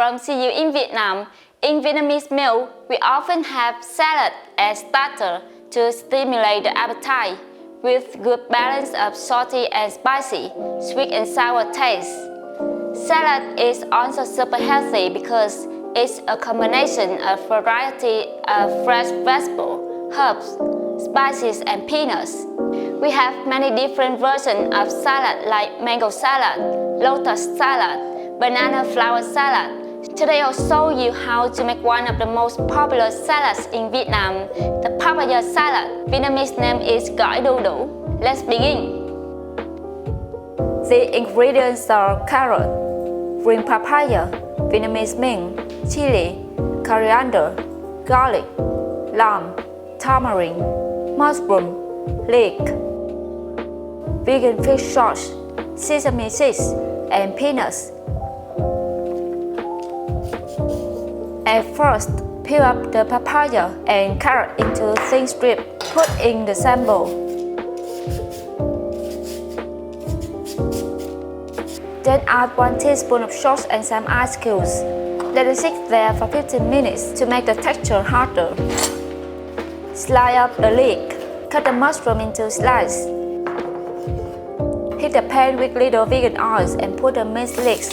from See You in Vietnam. In Vietnamese meal, we often have salad as starter to stimulate the appetite, with good balance of salty and spicy, sweet and sour taste. Salad is also super healthy because it's a combination of variety of fresh vegetables, herbs, spices and peanuts. We have many different versions of salad like mango salad, lotus salad, banana flower salad. Today I'll show you how to make one of the most popular salads in Vietnam, the papaya salad. Vietnamese name is gỏi đu đủ. Let's begin. The ingredients are carrot, green papaya, Vietnamese mint, chili, coriander, garlic, lime, tamarind, mushroom, leek, vegan fish sauce, sesame seeds, and peanuts. At first, peel up the papaya and carrot into thin strips. Put in the same bowl. Then add 1 teaspoon of salt and some ice cubes. Let it sit there for 15 minutes to make the texture harder. Slice up the leek. Cut the mushroom into slices. Heat the pan with little vegan oil and put the minced leeks.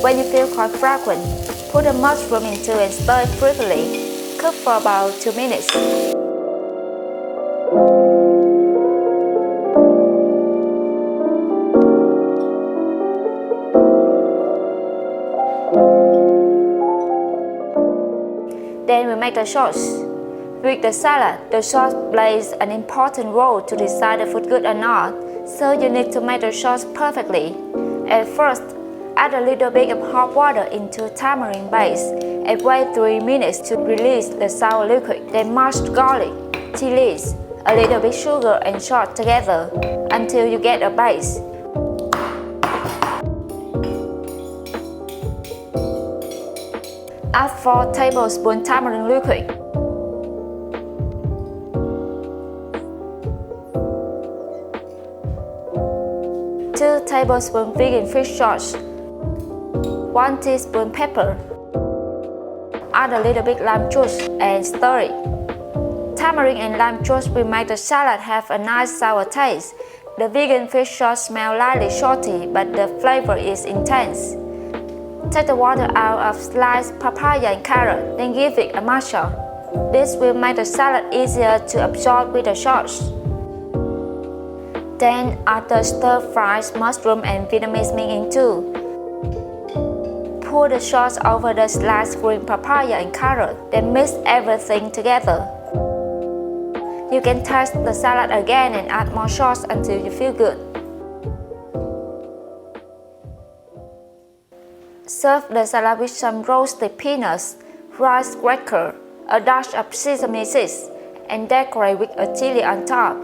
When you feel quite fragrant, put the mushroom into and stir it briefly. Cook for about 2 minutes. Then we make the sauce. With the salad, the sauce plays an important role to decide if it's good or not, so you need to make the sauce perfectly. At first, add a little bit of hot water into tamarind base and wait 3 minutes to release the sour liquid. Then mash garlic, chilies, a little bit sugar and salt together until you get a base. Add 4 tablespoons tamarind liquid. Two tablespoons vegan fish sauce. 1 teaspoon pepper. Add a little bit lime juice and stir it. Tamarind and lime juice will make the salad have a nice sour taste. The vegan fish sauce smells lightly salty, but the flavor is intense. Take the water out of sliced papaya and carrot, then give it a massage. This will make the salad easier to absorb with the sauce. Then add the stir-fried mushroom and Vietnamese mint in too. Pour the sauce over the sliced green papaya and carrot, then mix everything together. You can taste the salad again and add more sauce until you feel good. Serve the salad with some roasted peanuts, rice cracker, a dash of sesame seeds, and decorate with a chili on top.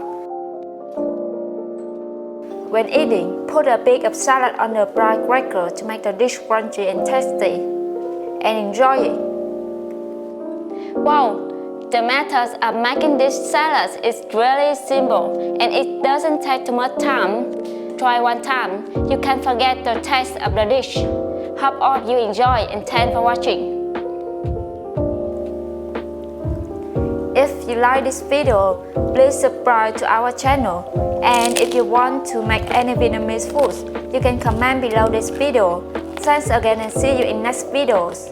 When eating, put a bit of salad on the fried cracker to make the dish crunchy and tasty. And enjoy it! Wow! The method of making this salad is really simple and it doesn't take too much time. Try one time, you can forget the taste of the dish. Hope all of you enjoy and thanks for watching. If you like this video, please subscribe to our channel. And if you want to make any Vietnamese foods, you can comment below this video. Thanks again and see you in next videos.